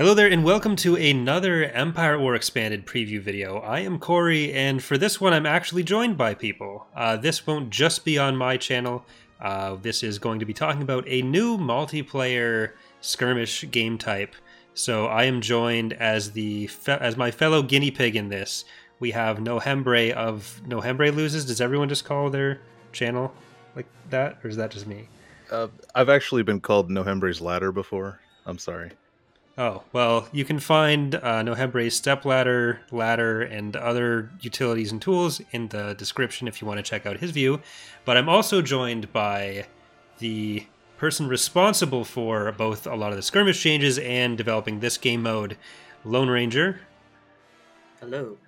Hello there and welcome to another Empire War Expanded preview video. I am Corey, and for this one I'm actually joined by people. This won't just be on my channel. This is going to be talking about a new multiplayer skirmish game type. So I am joined as my fellow guinea pig in this. We have Nohembre of Nohembre Loses. Does everyone just call their channel like that, or is that just me? I've actually been called Nohembre's Ladder before. I'm sorry. Oh, well, you can find Nohembre's stepladder, ladder, and other utilities and tools in the description if you want to check out his view. But I'm also joined by the person responsible for both a lot of the skirmish changes and developing this game mode, Lone Ranger. Hello.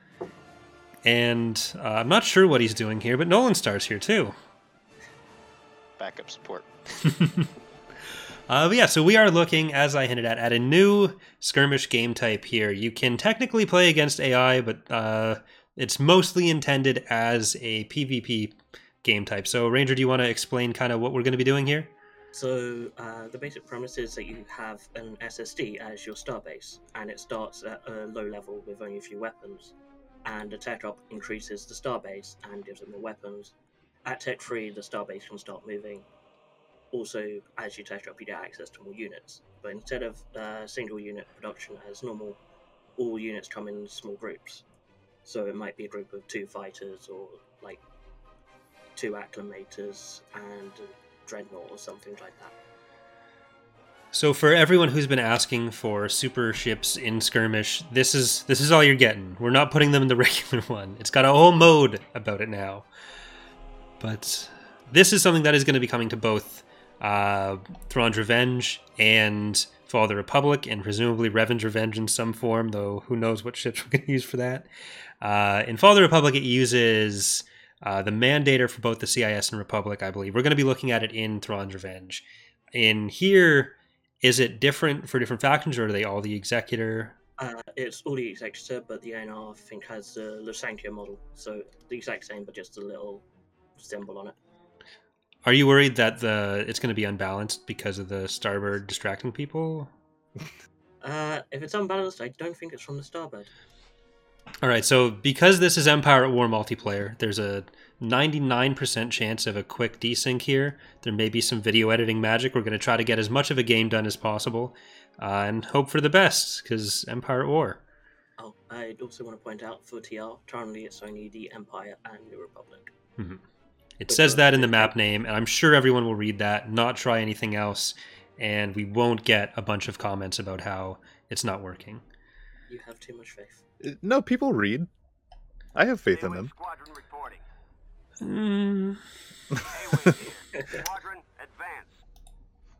And I'm not sure what he's doing here, but Nolan Star's here too. Backup support. But yeah, so we are looking, as I hinted at a new skirmish game type here. You can technically play against AI, but it's mostly intended as a PvP game type. So, Ranger, do you want to explain kind of what we're going to be doing here? So, the basic premise is that you have an SSD as your starbase, and it starts at a low level with only a few weapons. And the tech drop increases the starbase and gives it more weapons. At Tech 3, the starbase can start moving. Also, as you tech drop, you get access to more units. But instead of single unit production as normal, all units come in small groups. So it might be a group of 2 fighters, or like 2 acclimators and a dreadnought or something like that. So for everyone who's been asking for super ships in skirmish, this is all you're getting. We're not putting them in the regular one. It's got a whole mode about it now. But this is something that is going to be coming to both Thrawn's Revenge and Fall of the Republic, and presumably Revan's Revenge in some form, though who knows what ships we're going to use for that. In Fall of the Republic, it uses the Mandator for both the CIS and Republic, I believe. We're going to be looking at it in Thrawn's Revenge. In here, is it different for different factions, or are they all the Executor? It's all the Executor, but the ANR, I think, has the Lusankya model. So the exact same, but just a little symbol on it. Are you worried that it's going to be unbalanced because of the starboard distracting people? If it's unbalanced, I don't think it's from the starboard. All right, so because this is Empire at War multiplayer, there's a 99% chance of a quick desync here. There may be some video editing magic. We're going to try to get as much of a game done as possible and hope for the best, because Empire at War. Oh, I'd also want to point out for TR, currently it's only the Empire and the Republic. Mm-hmm. It says that in the map name, and I'm sure everyone will read that, not try anything else, and we won't get a bunch of comments about how it's not working. You have too much faith. No, people read. I have faith in them.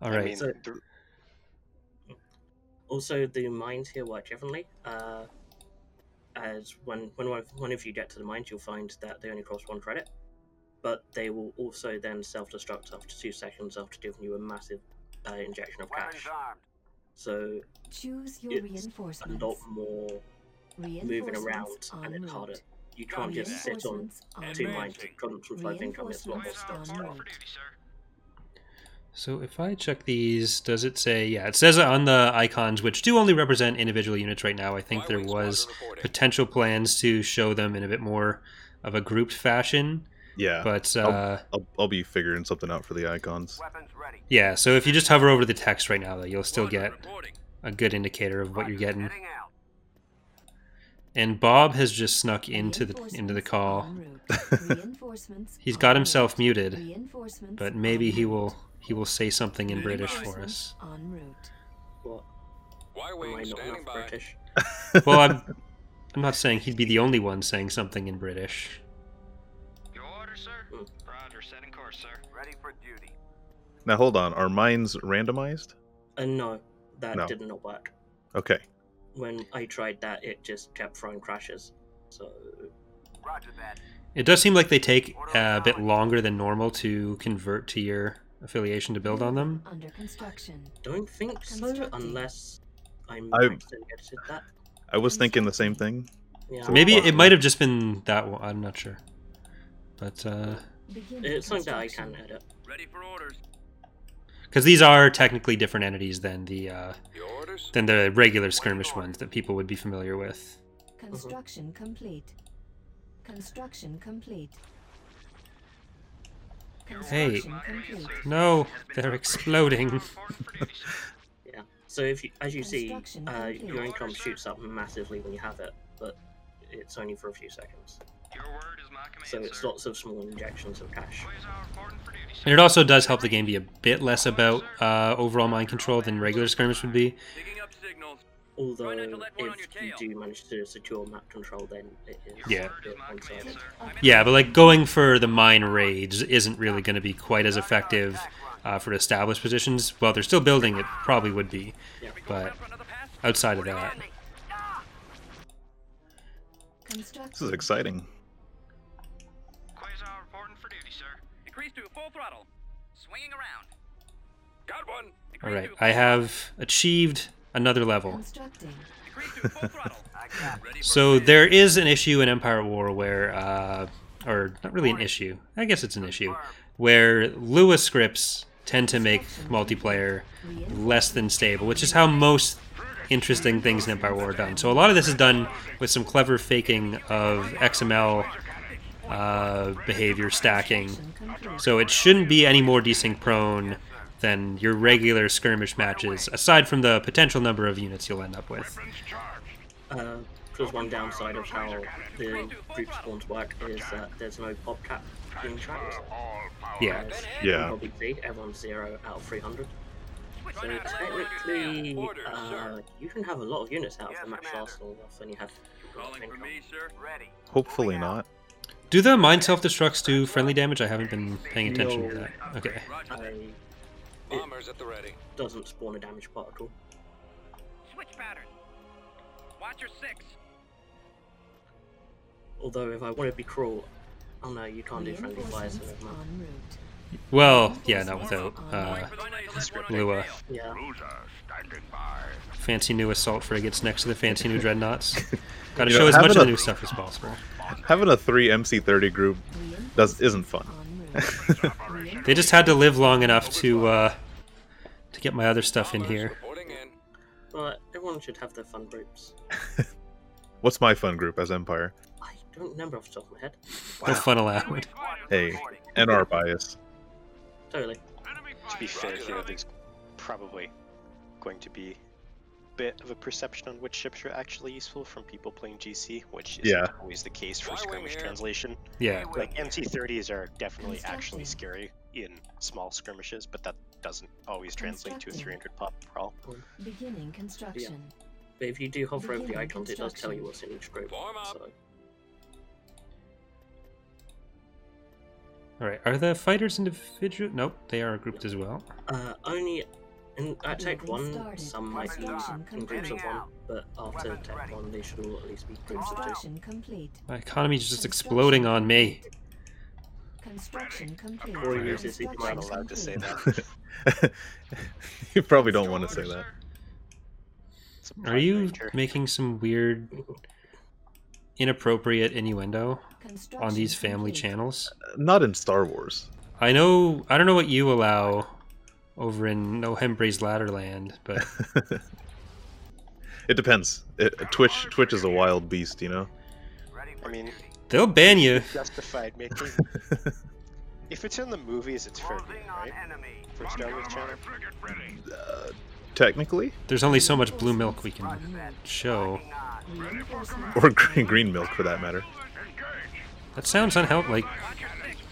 All right. I mean, Also, the mines here work differently. As when one of you get to the mines, you'll find that they only cost 1 credit. But they will also then self-destruct after 2 seconds after giving you a massive injection of cash. So choose your it's a lot more moving around, and it's harder. You can't just sit on 2 mines to constantly flow of income. It's a lot more stuff. So if I check these, does it say... Yeah, it says on the icons, which do only represent individual units right now. I think there was potential plans to show them in a bit more of a grouped fashion. Yeah, but I'll be figuring something out for the icons. Yeah, so if you just hover over the text right now, though, you'll still get a good indicator of what you're getting. And Bob has just snuck into the call. He's got himself muted, but maybe he will say something in British for us. What? Am I not enough British? Well, I'm not saying he'd be the only one saying something in British. Now hold on, are mines randomized? No, that No. did not work. Okay. When I tried that, it just kept throwing crashes. So It does seem like they take a bit longer than normal to convert to your affiliation to build on them. Under construction. don't think so, unless I'm I- accidentally edited that. I was thinking the same thing. Yeah, Maybe well, it might have just been that one. I'm not sure. But it's something that I can edit. because these are technically different entities than the than the regular skirmish ones that people would be familiar with. Construction complete. Construction complete. Hey, Construction complete. no, they're exploding. Yeah. So if you, as you see, Construction complete. your income shoots up massively when you have it, but it's only for a few seconds. So it's lots of small injections of cash. And it also does help the game be a bit less about overall mind control than regular skirmish would be. Although, if you do manage to secure map control, then it is Yeah. a bit one-sided. Yeah, but like going for the mine raids isn't really going to be quite as effective for established positions. While they're still building, it probably would be. But outside of that, This is exciting. Quasar reporting for duty, sir. Increase to full throttle. Swinging around. Got one. all right, I have achieved another level. Constructing. Increase to full throttle. Ready for So there is an issue in Empire at War where, or not really an issue, I guess it's an issue, where Lua scripts tend to make multiplayer less than stable, which is how most interesting things in Empire War are done. So a lot of this is done with some clever faking of XML behavior stacking. So it shouldn't be any more desync prone than your regular skirmish matches, aside from the potential number of units you'll end up with. Because one downside of how the group spawns work is that there's no pop cap being tracked. Yeah. As Yeah. you can probably see, everyone's 0 out of 300. So technically, you can have a lot of units out of the match last long enough, and you have calling for me, sir. Ready. Hopefully not. Do the mine self-destructs do friendly damage? I haven't been paying attention to that. Okay. Bombers at the ready. Doesn't spawn a damage particle. Switch pattern. Watch your 6. Although if I want to be cruel, oh no, you can't do friendly fires in Reinforcements the map. en route. Well, yeah, not without Lua. Yeah. Fancy new assault frigates next to the fancy new dreadnoughts. Gotta You know, show as much of having the a- new stuff as possible. Having a 3 MC30 group isn't fun. En route. They just had to live long enough to get my other stuff in here. Reporting in. Well, everyone should have their fun groups. What's my fun group as Empire? I don't remember off the top of my head. No fun allowed. Hey, NR bias. Totally. To be fair here, there's probably going to be a bit of a perception on which ships are actually useful from people playing GC, which isn't Yeah. always the case for skirmish translation. Yeah. Like MC30s are definitely actually scary in small skirmishes, but that doesn't always translate to a 300 pop brawl. Beginning construction. But if you do hover over the Beginning icons, it does tell you construction. what's in each group. Form up. So Alright, are the fighters individual? Nope, they are grouped as well. only at Tech Building 1, started. some might be Construction in groups of complete. 1, but after Tech 1, they should all at least be groups of 2. Construction complete. My economy's just exploding on me. Construction complete. Or you use this if you're I'm not Construction allowed to say complete. that. You probably don't want to say that. It's a Are prime you ranger. making some weird, inappropriate innuendo on these Construction family complete. channels? Not in Star Wars. I don't know what you allow over in No Hembre's Ladderland, but It depends. Twitch is a wild beast, you know. I mean, they'll ban you. justified making. If it's in the movies, it's fair game, right? For Star Wars channel. Technically, There's only so much blue milk we can show. Reinforcements or green milk for that matter. That sounds unhelpful. Like,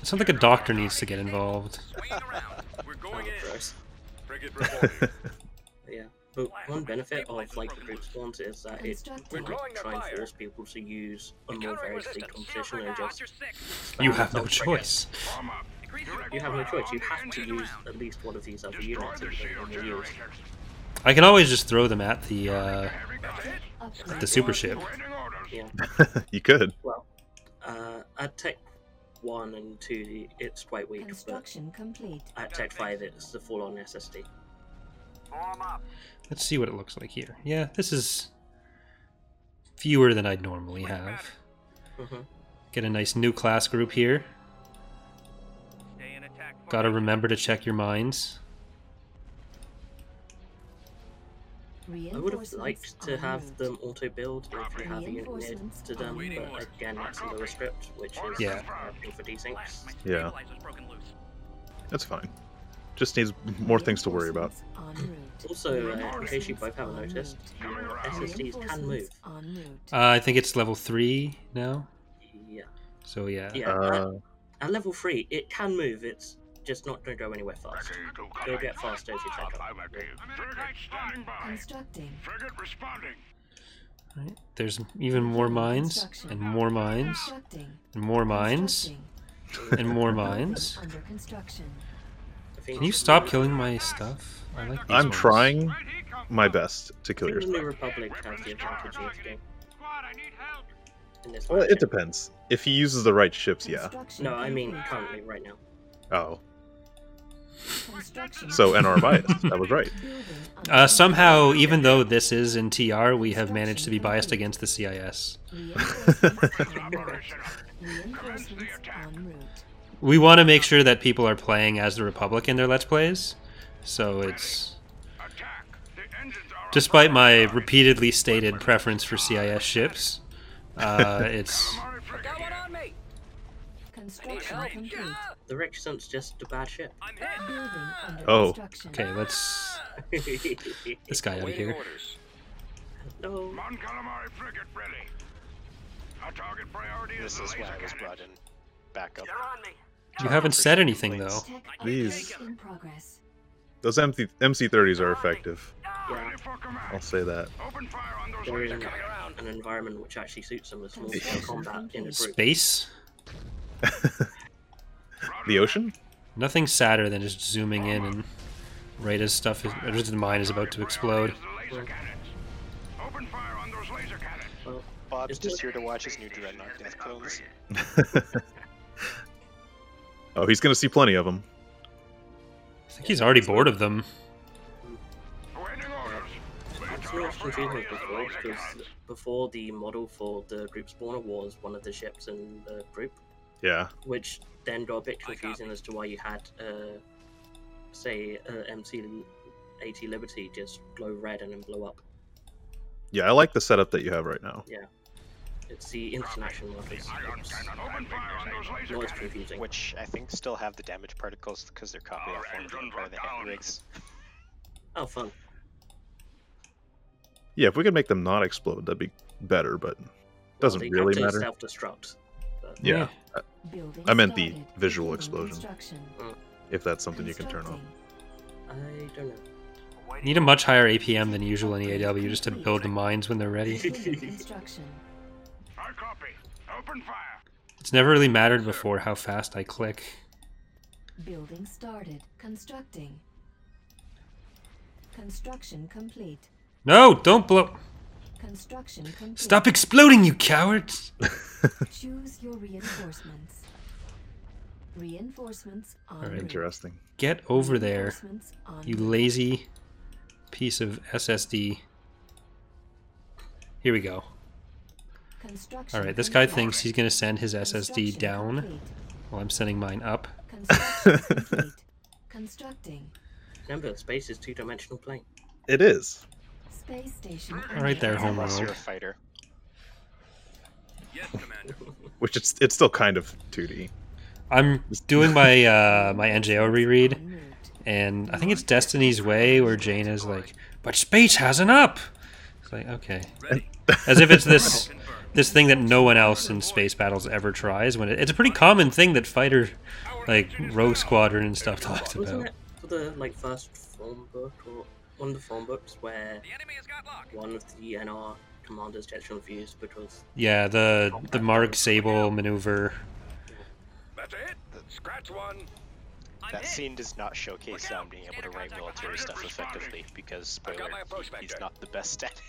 it sounds like a doctor needs to get involved. Swinging around. We're going in. Gross. Frigate reporting. Yeah. But one benefit of like the group spawns is that it Constructing. might try and force people to use a more varied fleet composition and Watch just your 6. You spam have no assault frigates. choice. Increase You have no choice. You have to use at least one of these other units if you don't want to use. I can always just throw them at the Upgrade super ship. Yeah. You could. Well, at Tech 1 and 2, it's quite weak, but Construction complete. at Tech 5, it's the full-on SSD. Let's see what it looks like here. Yeah, this is fewer than I'd normally have. Mhm. Get a nice new class group here. Stay in attack. Gotta remember to check your mines. I would have liked to have them auto-build if you have a unit near to them, but again, that's a lower script, which is Yeah. for desyncs. Yeah. That's fine. Just needs more things to worry about. Also, in case you both haven't noticed, your SSDs can move. I think it's level 3 now. Yeah. So yeah. Yeah. At level 3, it can move. It's just not going to go anywhere fast. It'll get faster as you take up. Constructing. Right. There's even more mines, and more mines, Constructing. and more mines, and more mines. Under construction. I think Can you stop killing my stuff? I like these I'm ones. trying my best to kill the your New stuff. Republic has the advantage in this game. In this Well, version. it depends. If he uses the right ships, yeah. Construction No, I mean complete. currently, right now. Oh, Construction so NR biased. That was right. building under Somehow, even though this is in TR, we have managed to be biased against the CIS. Reinforcements en route. Reinforcements en route. We want to make sure that people are playing as the Republic in their Let's Plays, so it's... Despite my repeatedly stated preference for CIS ships, it's... Got one on me. Construction complete. The Rexant's just a bad ship. I'm hit. Building under Oh. construction. Okay, let's... This guy out of Awaiting here. orders. No. Mon Calamari frigate ready. Our target priority is This the is why laser I was cannon. brought in backup. They're on me. You haven't said anything, though. Tech These- upgrade in progress. Those MC30s are effective. Yeah, Ready for command. I'll say that. Open fire on those they're laser in cannons. an environment which actually suits them with small scale combat in a group. Space? The ocean? Nothing sadder than just zooming in and right as stuff is, or just the mine is about to explode. The laser cannons. Open fire on those laser cannons. Well, Bob's It's just not- here to watch his new Dreadnought Death Clones. Oh, he's gonna see plenty of them. I think he's already bored of them. Awaiting orders. it's not confusing as before, because before the model for the group spawner was one of the ships in the group, Yeah. which then got a bit confusing as to why you had, say, MC-80 Liberty just glow red and then blow up. Yeah, I like the setup that you have right now. It's the international models. Ion It's cannon. Open fire on those laser not as cannons. confusing. Which I think still have the damage particles because they're copied off one of the Empire of the Heavy rigs. Oh, fun. Yeah, if we could make them not explode, that'd be better, but doesn't Well, they really have to matter. self-destruct. But Yeah, Building I meant the started. visual Building explosion. construction. if that's something you can turn on. Constructing. I don't know. Need a much higher APM than usual in EAW just to build the mines when they're ready. Building construction. I copy. Open fire. It's never really mattered before how fast I click. Building started. Constructing. Construction complete. No, don't blow. Construction complete. Stop exploding, you cowards! Choose your reinforcements. Reinforcements on Alright. route. Interesting. Get over there, Reinforcements en you route. lazy piece of SSD. Here we go. Construction Alright, this guy complete. thinks he's gonna send his SSD Construction down complete. while I'm sending mine up. Construction complete. Constructing. Remember, space is two-dimensional plane. It is. Space station. Alright there, under homeworld. Unless you're a fighter. Yes, Commander. Which it's still kind of 2D. I'm doing my my NJO reread, en route. and I think it's Destiny's Way where Jane is like, "But space has an up." It's like, okay, Ready. as if it's this Confirmed. this thing that no one else in space battles ever tries. When it's a pretty common thing that fighter, like Rogue Squadron and stuff, talks Wasn't about. it for the first form book or one of the form books where The enemy has got lock. one of the NR commanders gets confused because Yeah, the Marg Sable maneuver. That's it. Scratch one. I'm That hit. scene does not showcase Sam being able to write military stuff effectively because, spoiler, my approach he's vector. not the best at it.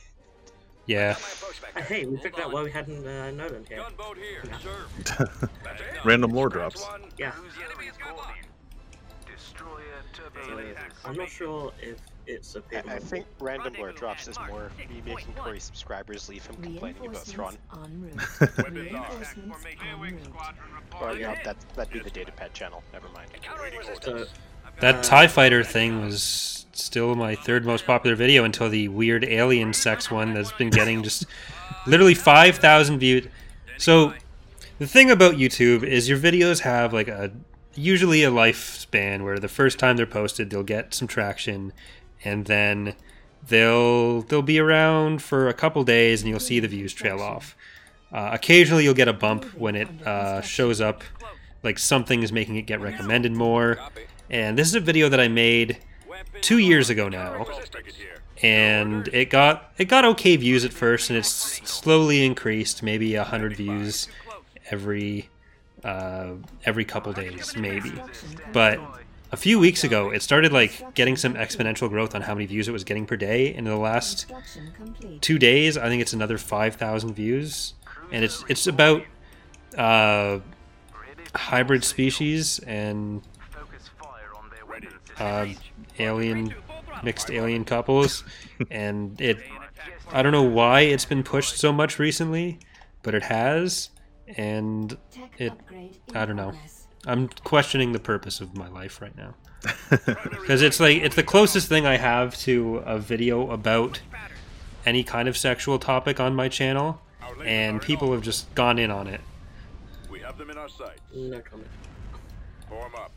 Yeah, Got my approach vector. hey, we Hold figured out on. why we hadn't Nolan here. Gunboat here, Yeah. sir. That's it. Random lore Scratch drops. one. Yeah. The enemy has got lock. So, I'm not sure if it's a bit I think random lore drops is more me making Corey subscribers leave him complaining about Thrawn. Reinforcements en route. Reinforcements en route. Or, you know, that'd be the Datapad channel, never mind. Countering so resistance. I've That TIE Fighter thing was still my third most popular video until the weird alien sex one that's been getting just literally 5,000 views. So the thing about YouTube is your videos have like usually a lifespan where the first time they're posted they'll get some traction, and then they'll be around for a couple days and you'll see the views trail off. Occasionally you'll get a bump when it shows up, like something is making it get recommended more. And this is a video that I made 2 years ago now, and it got okay views at first, and it's slowly increased, maybe 100 views every couple days, maybe. But a few weeks ago, it started like getting some exponential growth on how many views it was getting per day. And in the last 2 days, I think it's another 5,000 views, and it's about hybrid species and mixed alien couples, and I don't know why it's been pushed so much recently, but it has, and I don't know. I'm questioning the purpose of my life right now, because it's the closest thing I have to a video about any kind of sexual topic on my channel, and people have just gone in on it. We have them in our sights. No comment. Form up.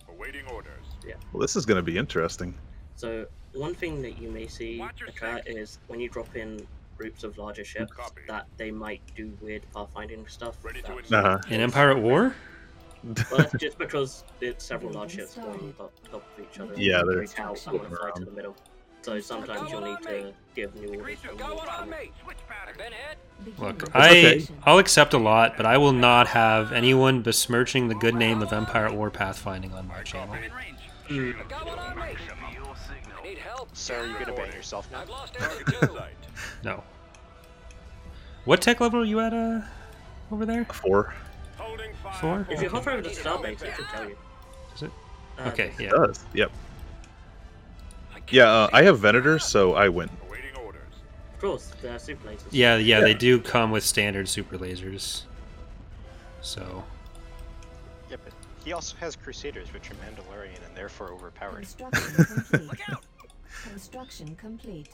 Awaiting orders. Well, this is going to be interesting. So one thing that you may see occur is when you drop in groups of larger ships, that they might do weird pathfinding stuff. In Empire at War? Well, that's just because it's several large ships going on top of each other. Yeah, they're out and want to fight in the middle. So sometimes you'll need to give new orders. Look, okay. I'll accept a lot, but I will not have anyone besmirching the good name of Empire at War pathfinding on my channel. So are you gonna ban yourself now? No. What tech level are you at over there? 4. 4? If you hover over the starbase, it should tell you. Is it? Okay, It yeah. does. Yep. Yeah, I have Venators, so I win. Awaiting orders. Of course, they're super lasers. Yeah, they do come with standard super lasers. So, Yeah, but he also has Crusaders, which are Mandalorian and therefore overpowered. Construction complete. Construction complete.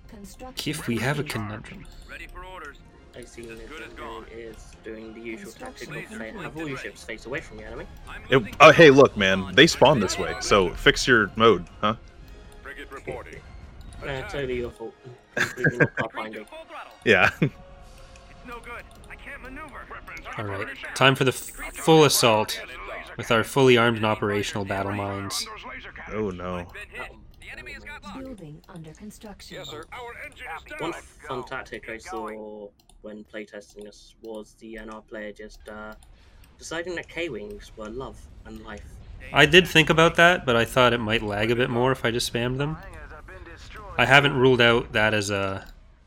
Construction if we have a complete. conundrum. Ready for orders. I see is doing the usual tactic of have all your ships face away from the enemy. Hey, look, man, they spawn this way, so fix your mode, huh? Frigate reporting. Totally your fault. Completely not pathfinding. Yeah. It's no good. I can't maneuver. Alright, time for the full assault with our fully armed and operational battle mines. Oh no. Been hit. The enemy has got locked. Building under construction. Yes, sir. Our engine is down. One fun tactic I saw when playtesting this was the NR player just deciding that K-Wings were love and life. I did think about that, but I thought it might lag a bit more if I just spammed them. I haven't ruled out that as a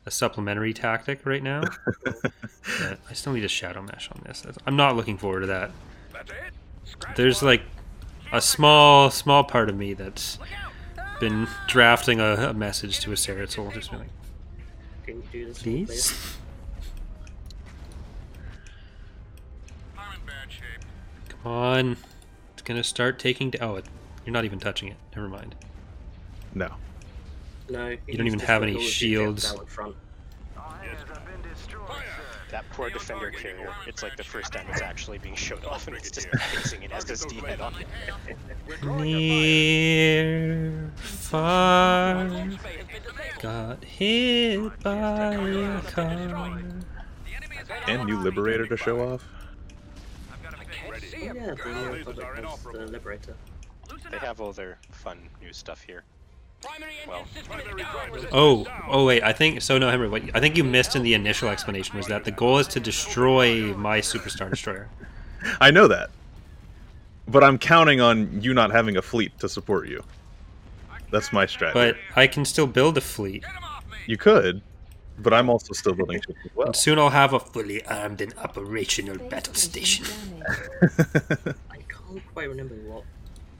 supplementary tactic right now. But I still need a shadow mesh on this. I'm not looking forward to that. That's it. There's like a small part of me that's been drafting a message to a Saratul, just be like, Can you do this? please? I'm in bad shape. Come on. It's gonna start taking... you're not even touching it. Never mind. No. No. You don't even have any shields. That poor defender carrier, it's like the first time it's actually being showed off and it's just facing an SSD head on. Near, far, got hit by a car. And new Liberator to show off. Yeah, the New Republic has the Liberator. They have all their fun new stuff here. Well, Oh wait, I think so. No, Henry, what I think you missed in the initial explanation was that the goal is to destroy my Superstar Destroyer. I know that. But I'm counting on you not having a fleet to support you. That's my strategy. But I can still build a fleet, You could, but I'm also still building ships as well. and soon I'll have a fully armed and operational battle station. I can't quite remember what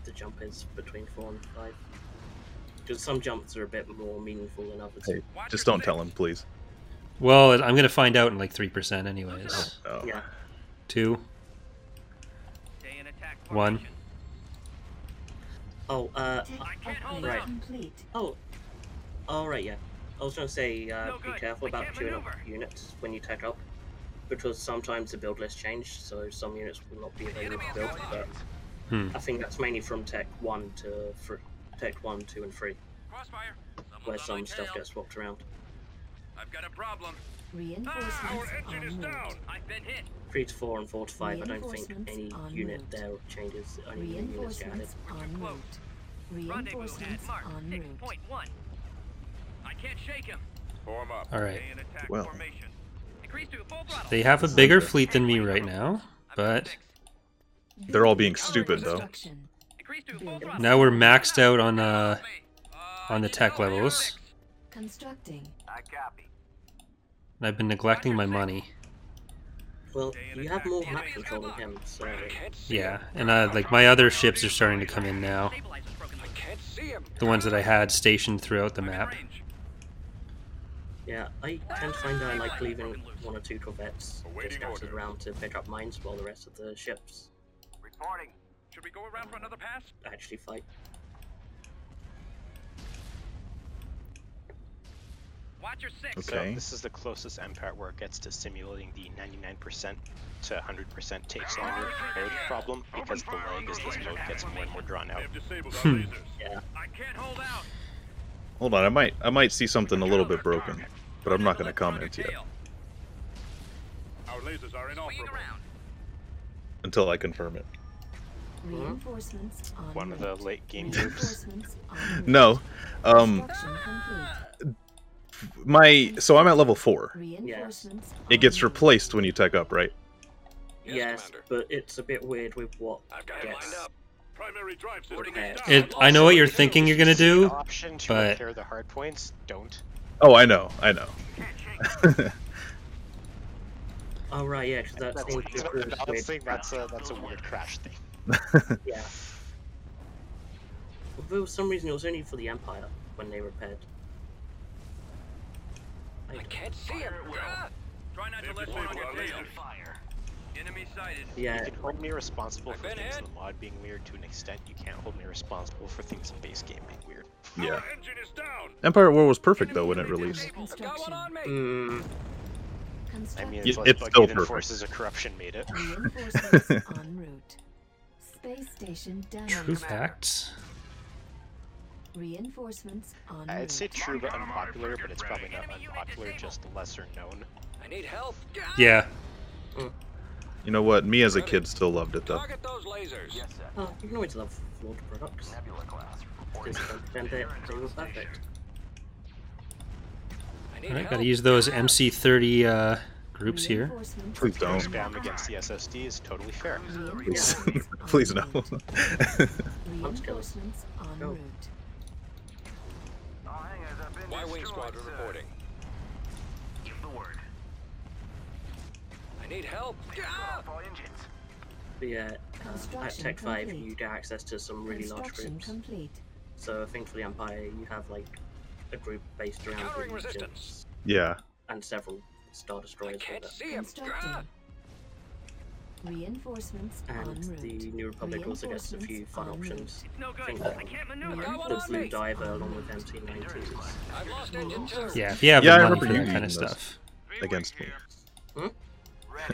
the jump is between 4 and 5. Because some jumps are a bit more meaningful than others. Hey, just don't tell him, please. Well, I'm gonna find out in like 3% anyways. Oh. Yeah. 2, Stay in attack 1. formation. Oh, Tech upgrade right. complete. Oh, right, yeah. I was gonna say, No be good. careful I about can't queuing up maneuver. units when you tech up, because sometimes the build list changed, so some units will not be available to build. But I think that's mainly from Tech 1 to Tech 1, 2, and 3, Crossfire. where Someone's on my some stuff tail. gets swapped around. I've got a problem. Reinforcements Our engine is en route. down. I've been hit. 3 to 4 and 4 to 5, I don't think Reinforcements any en unit route. there changes. Only new units get added. Reinforcements en close. route. Rendezvous Reinforcements at mark en route. 6.1. I can't shake him. Form up. All right. Stay in attack Well. formation. Increase to full throttle. They have a bigger fleet than me right now, but They're all being stupid, though. Construction. Increase to full throttle. now we're maxed out on the tech levels. Constructing. I copy. And I've been neglecting my money. Well, you have more map control than him, so Yeah, and like my other ships are starting to come in now. Stabilizer's broken loose. Can't see him. The ones that I had stationed throughout the I'm in map. range. yeah, I tend to find I like leaving 1 or 2 corvettes Awaiting just scattered order. around to pick up mines while the rest of the ships Reporting. Should we go around for another pass? actually fight. Watch your six. So Okay. this is the closest Empire where it gets to simulating the 99% to 100% takes longer node problem because the lag as this mode gets more and more drawn out. They've disabled our lasers. Yeah, I can't hold out. Hold on, I might see something a little bit broken, but I'm not going to comment yet Our lasers are Swinging inoperable. around. until I confirm it. Reinforcements en One of the route. late game groups. Reinforcements en route. No, Construction complete. so I'm at level 4. Reinforcements It en gets route. replaced when you tech up, right? yes, but it's a bit weird with what I've got it lined gets. up. Primary drive system Okay. is down. It. I know what you're thinking you're gonna do. Option to but- repair the hard points, don't. Oh, I know. Oh right, yeah, because that's That's, the that's, group that's, with that's a weird crash thing. yeah. But for some reason, it was only for the Empire when they repaired. I can't see him. Try not to They've let one on disabled your our tail. lasers. Fire. Enemy sighted. Yeah, You can hold me responsible for I've been things hit. in the mod being weird to an extent. You can't hold me responsible for things in base game being weird. Yeah. Our engine is down. Empire War was perfect though when it released. Construction. mm, I Construction. mean, Yeah, it's like it's still Buggy perfect. Forces of Corruption made it. Reinforcements en route. Space station True damaged. facts. Reinforcements en route. I'd say true but unpopular, but it's probably not unpopular, just lesser known. I need help. Yeah. You know what? Me as a kid still loved it though. Target those lasers. Yes, sir. oh, you can always love flawed products. Nebula class. Just don't pretend they were perfect. I need Alright, help. gotta use those MC30 groups here. Reinforcements Please don't. en Spam route. against the SSD is totally fair. Please, Reinforcements en please no. route. Reinforcements en Go. route. Y-wing squadron reporting. Give the word. I need help. But yeah, at Construction Tech 5, complete. you get access to some really large Construction groups. complete. So I think for the Empire, you have like a group based around Encountering the resistance. regions Yeah. and several Star Destroyers with it. See him. Constructing. Reinforcements en And route. the New Republic also gets a few fun Reinforcements options. It's no I good. think I can't maneuver. Got one the on Blue me. Diver along with MT-90s. I've lost engine two. Yeah, if you have Yeah, I the money remember for you that kind of using those. stuff. Against me. Hmm?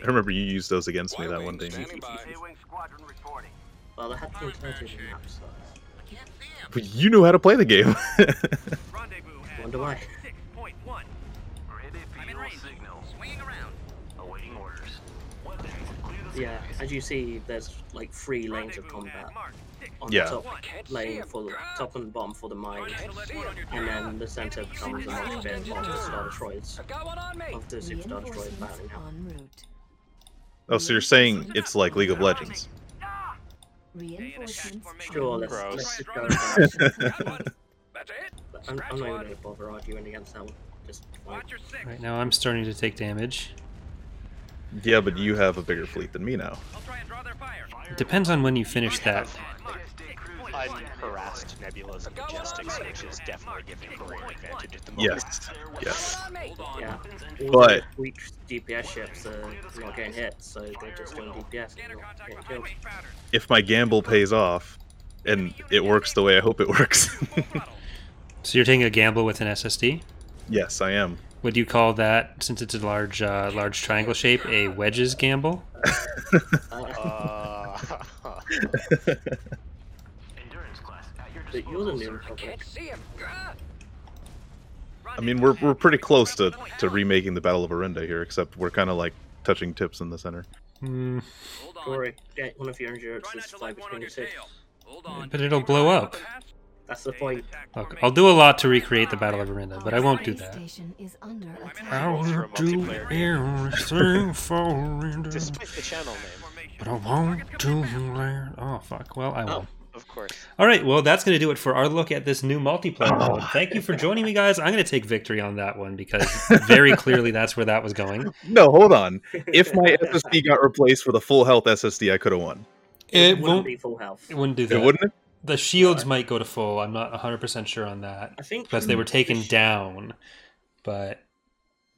I remember you used those against me that one day. Standing by. A-wing squadron reporting. Well, I had the intelligence map, so I can't see him. But you knew how to play the game. Rendezvous at Wonder why. 6.1. I'm in range. Swinging around. Awaiting orders. yeah, as you see, there's like 3 lanes of Rendezvous combat. at mark On Yeah. the top lane for the top and bottom for the mines, Try not to let one on your and tail. then the center becomes a much bit of the Star Destroyers, I've got one on me. of the Super Star Destroyers Reinforcements battling out. en route. Oh, so you're saying it's like League of Legends? Reinforcements Sure, en let's, route. Gross. let's just go with that. Got one. That's it. I'm not even going to bother arguing against that one. Just fine. Watch your six. Right now I'm starting to take damage. Yeah, but you have a bigger fleet than me now. I'll try and draw their fire. It depends on when you finish that. At mark 6.1. Unharassed Nebulas and Majestics, which is definitely giving her an advantage at the moment. Yes. Yes. Yeah, all But- the weak DPS ships are not getting hit, so they're just doing DPS and Scanner not contact getting with killed. high-range pattern. If my gamble pays off, and it works the way I hope it works. So you're taking a gamble with an SSD? Yes, I am. Would you call that, since it's a large triangle shape, a wedges gamble? Endurance class at your But you're the disposal, new sir. public. See him. I mean, we're pretty close to remaking the Battle of Orinda here, except we're kind of like touching tips in the center. Hmm, Hold on. Or get one of your endurance Try not is to fly let one on between your the six. tail. Hold on. but it'll blow up. That's the point. Look, I'll do a lot to recreate the Battle of Orinda, but I won't do Space that. Station is under attack. I Rules for a won't do multiplayer game. anything for Orinda, Despite the channel name, but I won't do that. Oh, fuck. Well, I will. of course. All right, well, that's going to do it for our look at this new multiplayer mode. Thank you for joining me, guys. I'm going to take victory on that one because very clearly that's where that was going. No, hold on. If my SSD got replaced with a full health SSD, I could have won. It wouldn't won't. be full health. It wouldn't do It that. wouldn't it? The shields might go to full. I'm not 100% sure on that I think because they were taken the sh- down. But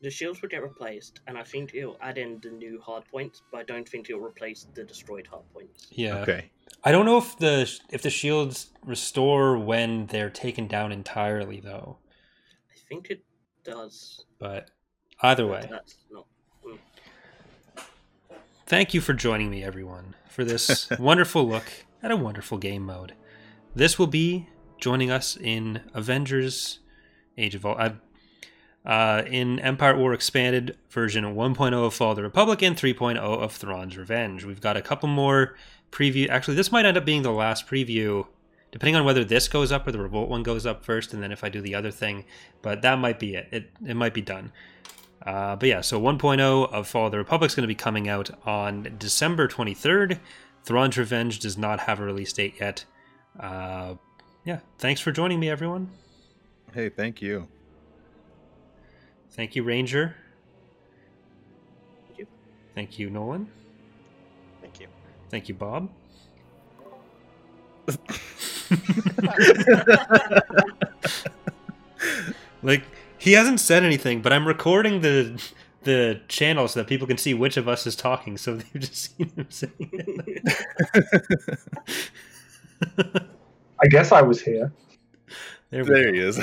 The shields would get replaced, and I think it'll add in the new hard points, but I don't think it'll replace the destroyed hard points. yeah, Okay. I don't know if the shields restore when they're taken down entirely, though. I think it does. But either but way, that's not. thank you for joining me, everyone, for this wonderful look at a wonderful game mode. This will be joining us in Avengers Age of in Empire War Expanded version 1.0 of Fall of the Republic and 3.0 of Thrawn's Revenge. We've got a couple more preview. Actually, this might end up being the last preview, depending on whether this goes up or the Revolt one goes up first, and then if I do the other thing. But that might be it. It might be done. But yeah, so 1.0 of Fall of the Republic is going to be coming out on December 23rd. Thrawn's Revenge does not have a release date yet. Yeah, thanks for joining me, everyone. Hey, thank you. Thank you, Ranger. Thank you. Thank you, Nolan. Thank you. Thank you, Bob. Like, he hasn't said anything, but I'm recording the channel so that people can see which of us is talking, so they've just seen him saying it. I guess I was here. There we There go. he is.